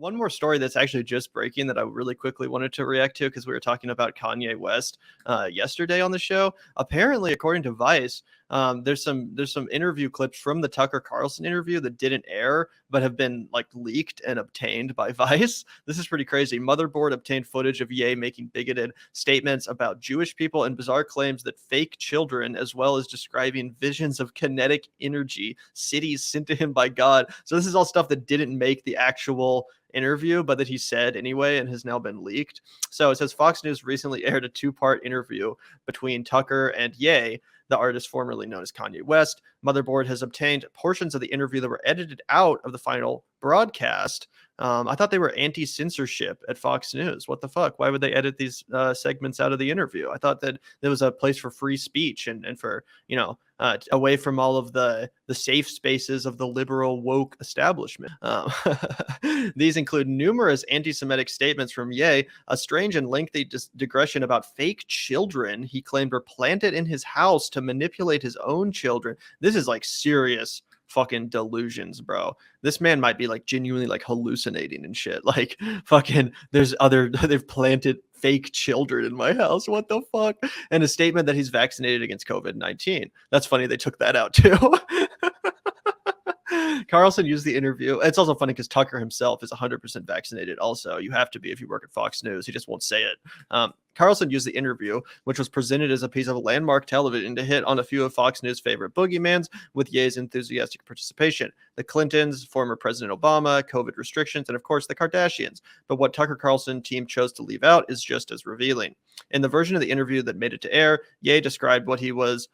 one more story that's actually just breaking that I really quickly wanted to react to because we were talking about Kanye West yesterday on the show. Apparently, according to Vice, there's some interview clips from the Tucker Carlson interview that didn't air but have been like leaked and obtained by Vice. This is pretty crazy. Motherboard obtained footage of Ye making bigoted statements about Jewish people and bizarre claims that fake children, as well as describing visions of kinetic energy, cities sent to him by God. So this is all stuff that didn't make the actual interview, but that he said anyway and has now been leaked. So it says Fox News recently aired a two-part interview between Tucker and Ye, the artist formerly known as Kanye West. Motherboard has obtained portions of the interview that were edited out of the final broadcast. I thought they were anti-censorship at Fox News. What the fuck? Why would they edit these segments out of the interview? I thought that there was a place for free speech and for, away from all of the safe spaces of the liberal woke establishment. These include numerous anti-Semitic statements from Ye, a strange and lengthy digression about fake children he claimed were planted in his house to manipulate his own children. This is like serious fucking delusions, bro. This man might be like genuinely like hallucinating and shit. Like fucking they've planted fake children in my house. What the fuck? And a statement that he's vaccinated against COVID-19. That's funny. They took that out too. Carlson used the interview. It's also funny because Tucker himself is 100% vaccinated. Also, you have to be if you work at Fox News. He just won't say it. Carlson used the interview, which was presented as a piece of landmark television, to hit on a few of Fox News' favorite boogeymans with Ye's enthusiastic participation. The Clintons, former President Obama, COVID restrictions, and of course the Kardashians. But what Tucker Carlson team chose to leave out is just as revealing. In the version of the interview that made it to air, Ye described what he was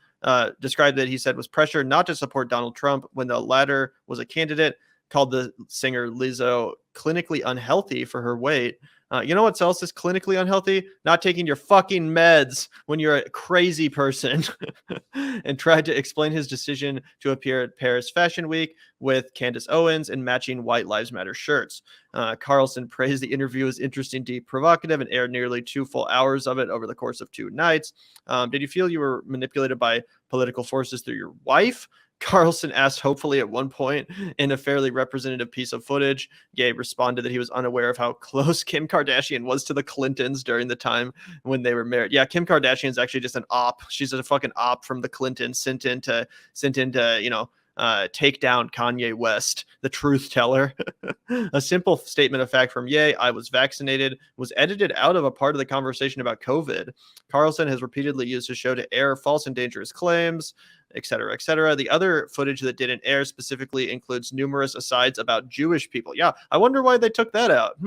described that he said was pressure not to support Donald Trump when the latter was a candidate, called the singer Lizzo clinically unhealthy for her weight. You know what else is clinically unhealthy? Not taking your fucking meds when you're a crazy person. And tried to explain his decision to appear at Paris Fashion Week with Candace Owens in matching White Lives Matter shirts. Carlson praised the interview as interesting, deep, provocative, and aired nearly 2 full hours of it over the course of 2 nights. Did you feel you were manipulated by political forces through your wife? Carlson asked, hopefully at one point in a fairly representative piece of footage. Gabe responded that he was unaware of how close Kim Kardashian was to the Clintons during the time when they were married. Yeah, Kim Kardashian is actually just an op. She's a fucking op from the Clintons sent in to take down Kanye West, the truth teller. A simple statement of fact from Ye, I was vaccinated, was edited out of a part of the conversation about COVID. Carlson has repeatedly used his show to air false and dangerous claims, etc., etc. The other footage that didn't air specifically includes numerous asides about Jewish people. Yeah, I wonder why they took that out.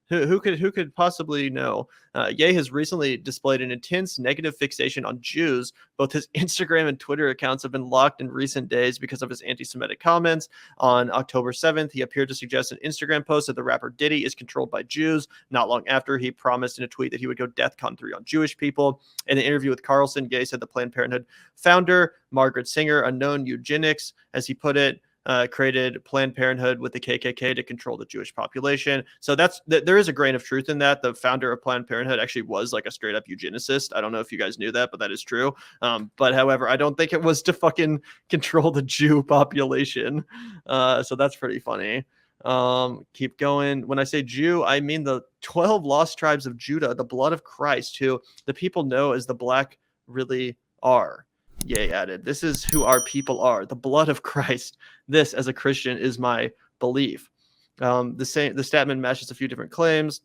Who could possibly know? Ye has recently displayed an intense negative fixation on Jews. Both his Instagram and Twitter accounts have been locked in recent days because of his anti-Semitic comments. On October 7th, he appeared to suggest an Instagram post that the rapper Diddy is controlled by Jews. Not long after, he promised in a tweet that he would go DEFCON 3 on Jewish people. In an interview with Carlson, Ye said the Planned Parenthood founder, Margaret Sanger, a known eugenics, as he put it, created Planned Parenthood with the KKK to control the Jewish population. So there is a grain of truth in that. The founder of Planned Parenthood actually was like a straight up eugenicist. I don't know if you guys knew that, but that is true. But however, I don't think it was to fucking control the Jew population. So that's pretty funny. Keep going. When I say Jew, I mean the 12 lost tribes of Judah, the blood of Christ, who the people know as the black really are. Ye added, this is who our people are, the blood of Christ. This, as a Christian, is my belief. The statement matches a few different claims.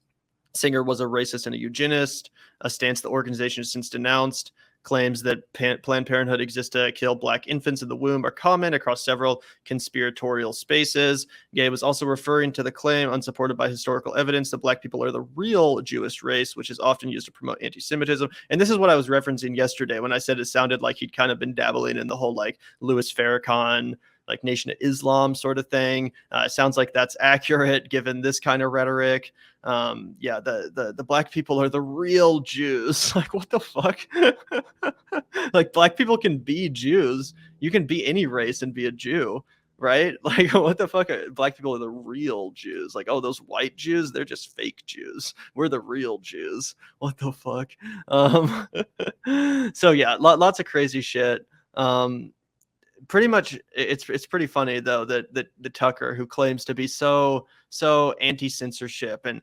Singer was a racist and a eugenist, a stance the organization has since denounced. Claims that Planned Parenthood exists to kill black infants in the womb are common across several conspiratorial spaces. Ye was also referring to the claim, unsupported by historical evidence, that black people are the real Jewish race, which is often used to promote anti-Semitism. And this is what I was referencing yesterday when I said it sounded like he'd kind of been dabbling in the whole like Louis Farrakhan, like Nation of Islam sort of thing. It sounds like that's accurate given this kind of rhetoric. The black people are the real Jews. Like, what the fuck? Like, black people can be Jews. You can be any race and be a Jew, right? Like, what the fuck? Black people are the real Jews. Like, oh, those white Jews, they're just fake Jews. We're the real Jews. What the fuck? So yeah, lots of crazy shit. pretty much it's pretty funny though that the Tucker, who claims to be so anti-censorship, and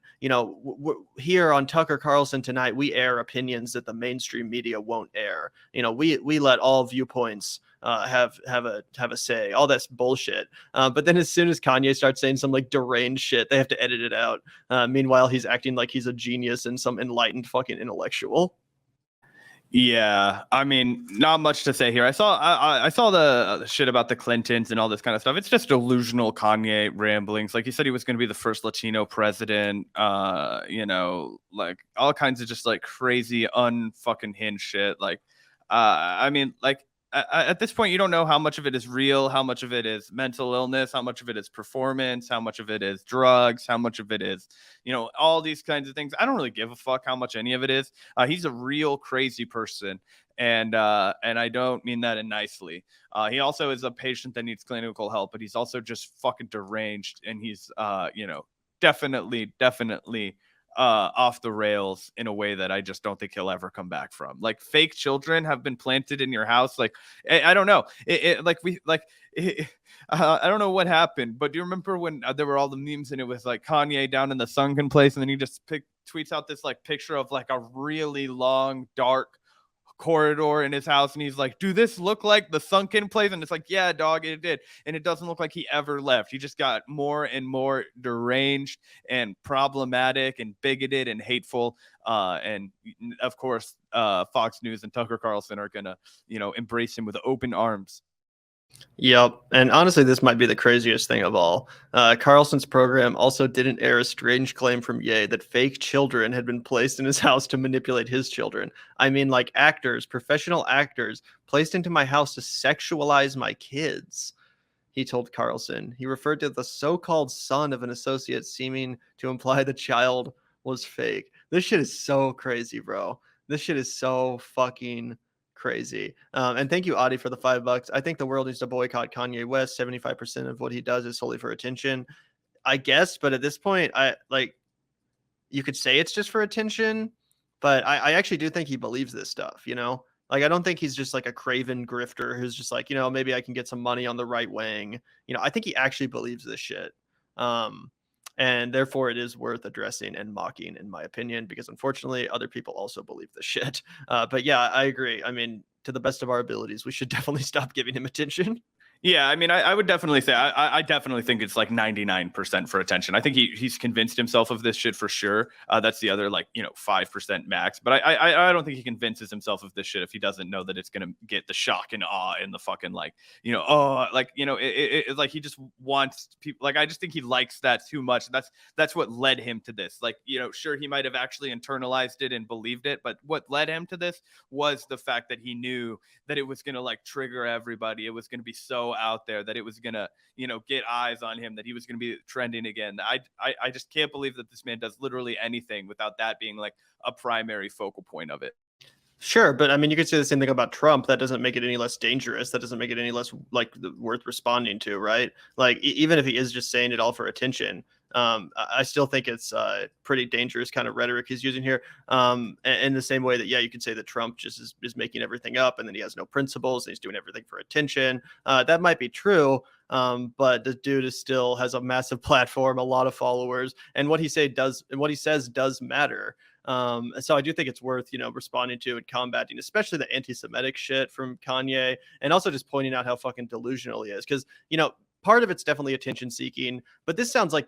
here on Tucker Carlson tonight we air opinions that the mainstream media won't air. We let all viewpoints have a say. All that's bullshit. But then as soon as Kanye starts saying some like deranged shit, they have to edit it out. Meanwhile, he's acting like he's a genius and some enlightened fucking intellectual. Yeah, I mean, not much to say here. I saw the shit about the Clintons and all this kind of stuff. It's just delusional Kanye ramblings. Like he said, he was going to be the first Latino president. Like all kinds of just like crazy, unfucking hinge shit. Like, I mean, like at this point, you don't know how much of it is real, how much of it is mental illness, how much of it is performance, how much of it is drugs, how much of it is, all these kinds of things. I don't really give a fuck how much any of it is. He's a real crazy person, and I don't mean that in nicely. He also is a patient that needs clinical help, but he's also just fucking deranged, and he's definitely off the rails in a way that I just don't think he'll ever come back from. Like fake children have been planted in your house. Like I don't know. I don't know what happened, but do you remember when there were all the memes and it was like Kanye down in the sunken place, and then he just tweets out this like picture of like a really long dark corridor in his house, and he's like, do this look like the sunken place? And it's like, yeah, dog, it did. And it doesn't look like he ever left. He just got more and more deranged and problematic and bigoted and hateful, and of course Fox News and Tucker Carlson are gonna embrace him with open arms. Yep. And honestly, this might be the craziest thing of all. Carlson's program also didn't air a strange claim from Ye that fake children had been placed in his house to manipulate his children. I mean, like actors, professional actors, placed into my house to sexualize my kids, he told Carlson. He referred to the so-called son of an associate, seeming to imply the child was fake. This shit is so crazy, bro. This shit is so fucking crazy. And thank you, Adi, for the $5. I think the world needs to boycott Kanye West. 75% of what he does is solely for attention, I guess. But at this point, you could say it's just for attention, but I actually do think he believes this stuff. Like, I don't think he's just like a craven grifter who's just like, maybe I can get some money on the right wing. I think he actually believes this shit. And therefore it is worth addressing and mocking, in my opinion, because unfortunately other people also believe this shit. But yeah, I agree. I mean, to the best of our abilities, we should definitely stop giving him attention. Yeah, I mean, I would definitely say I definitely think it's like 99% for attention. I think he's convinced himself of this shit for sure. That's the other 5% max. But I don't think he convinces himself of this shit if he doesn't know that it's gonna get the shock and awe and the fucking like he just wants people. Like I just think he likes that too much. That's what led him to this. Like sure, he might have actually internalized it and believed it, but what led him to this was the fact that he knew that it was gonna like trigger everybody. It was gonna be so out there that it was gonna get eyes on him, that he was gonna be trending again. I just can't believe that this man does literally anything without that being like a primary focal point of it. Sure, but I mean, you could say the same thing about Trump. That doesn't make it any less dangerous. That doesn't make it any less worth responding to, right? Like even if he is just saying it all for attention, I still think it's pretty dangerous kind of rhetoric he's using here. In the same way that you could say that Trump just is making everything up, and then he has no principles and he's doing everything for attention. That might be true, but the dude still has a massive platform, a lot of followers, and what he says does matter. So I do think it's worth, responding to and combating, especially the anti-Semitic shit from Kanye, and also just pointing out how fucking delusional he is. Because, part of it's definitely attention seeking, but this sounds like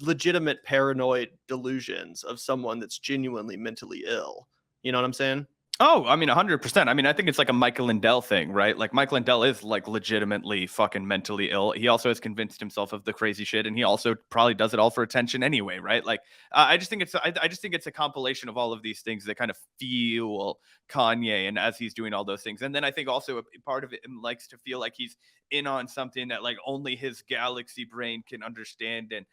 legitimate paranoid delusions of someone that's genuinely mentally ill. You know what I'm saying? Oh, I mean, 100%. I mean, I think it's like a Michael Lindell thing, right? Like Michael Lindell is like legitimately fucking mentally ill. He also has convinced himself of the crazy shit, and he also probably does it all for attention anyway, right? Like, I just think it's a compilation of all of these things that kind of fuel Kanye, and as he's doing all those things, and then I think also a part of it likes to feel like he's in on something that like only his galaxy brain can understand, and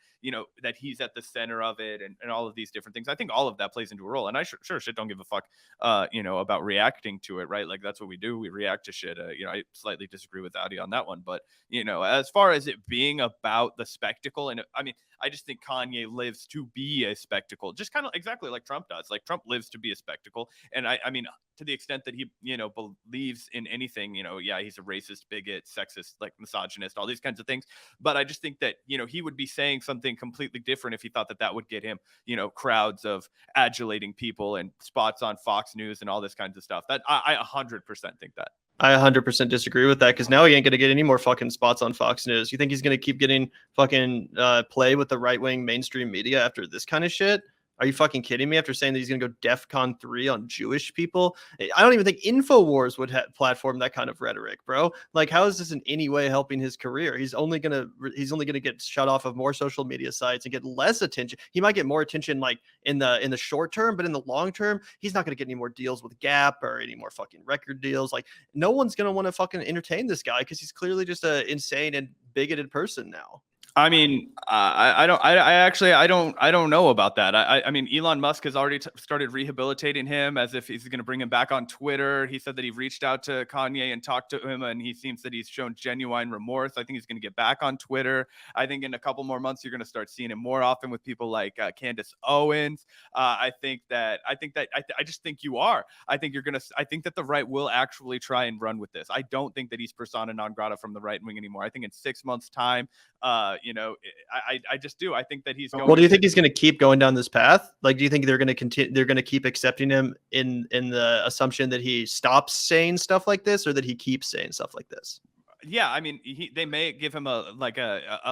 that he's at the center of it, and all of these different things. I think all of that plays into a role, and I sure shit don't give a fuck about reacting to it, right? Like that's what we do. We react to shit. I slightly disagree with Audi on that one, but as far as it being about the spectacle, and I mean, I just think Kanye lives to be a spectacle, just kind of exactly like Trump does. Like Trump lives to be a spectacle. And I mean, to the extent that he, believes in anything, yeah, he's a racist, bigot, sexist, like misogynist, all these kinds of things. But I just think that, he would be saying something completely different if he thought that would get him, crowds of adulating people and spots on Fox News and all this kinds of stuff. That I 100% think that. I 100% disagree with that, because now he ain't going to get any more fucking spots on Fox News. You think he's going to keep getting fucking play with the right-wing mainstream media after this kind of shit? Are you fucking kidding me? After saying that he's going to go DEFCON 3 on Jewish people? I don't even think InfoWars would platform that kind of rhetoric, bro. Like, how is this in any way helping his career? He's only going to get shut off of more social media sites and get less attention. He might get more attention like in the short term, but in the long term, he's not going to get any more deals with Gap or any more fucking record deals. Like, no one's going to want to fucking entertain this guy because he's clearly just a insane and bigoted person now. I mean, I don't know about that. I mean, Elon Musk has already started rehabilitating him as if he's going to bring him back on Twitter. He said that he reached out to Kanye and talked to him, and he seems that he's shown genuine remorse. I think he's going to get back on Twitter. I think in a couple more months, you're going to start seeing him more often with people like Candace Owens. I just think you are. I think that the right will actually try and run with this. I don't think that he's persona non grata from the right wing anymore. I think in 6 months' time, I just do. I think that he's going. Well, do you think he's going to keep going down this path? Like, do you think they're going to continue? They're going to keep accepting him in the assumption that he stops saying stuff like this, or that he keeps saying stuff like this? Yeah, I mean, they may give him a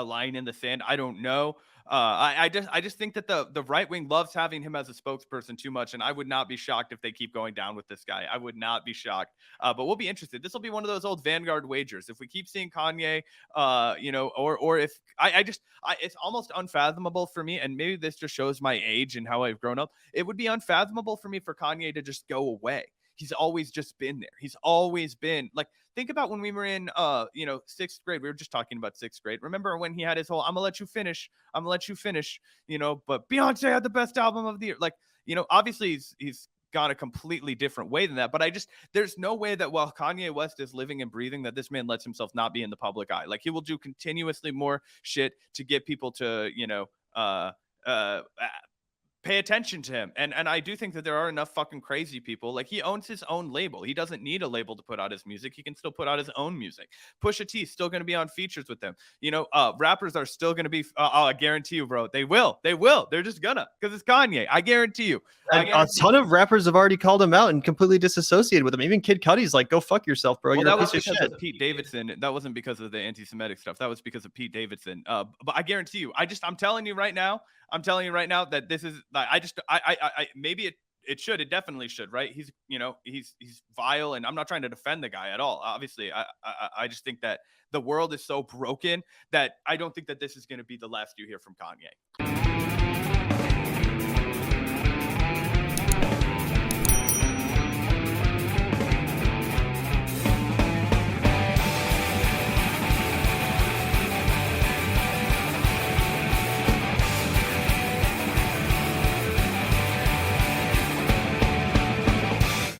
line in the sand. I don't know. I just think that the right wing loves having him as a spokesperson too much, and I would not be shocked if they keep going down with this guy. I would not be shocked. But we'll be interested. This will be one of those old Vanguard wagers. If we keep seeing Kanye, or if it's almost unfathomable for me, and maybe this just shows my age and how I've grown up. It would be unfathomable for me for Kanye to just go away. He's always just been there. He's always been like, think about when we were in, 6th grade. We were just talking about 6th grade. Remember when he had his whole, I'm gonna let you finish, but Beyonce had the best album of the year. Like, obviously he's gone a completely different way than that. But there's no way that while Kanye West is living and breathing, that this man lets himself not be in the public eye. Like, he will do continuously more shit to get people to, pay attention to him. And I do think that there are enough fucking crazy people. Like, he owns his own label. He doesn't need a label to put out his music. He can still put out his own music. Pusha T is still going to be on features with them. Rappers are still going to be, I guarantee you, bro. They will. They're just gonna, because it's Kanye. I guarantee you. A ton of rappers have already called him out and completely disassociated with him. Even Kid Cudi's like, go fuck yourself, bro. Well, You're that a was piece because of shit. of Pete Davidson. That wasn't because of the anti-Semitic stuff. That was because of Pete Davidson. But I guarantee you, I'm telling you right now that this is, maybe it should, it definitely should, right? He's vile, and I'm not trying to defend the guy at all. Obviously, I just think that the world is so broken that I don't think that this is going to be the last you hear from Kanye.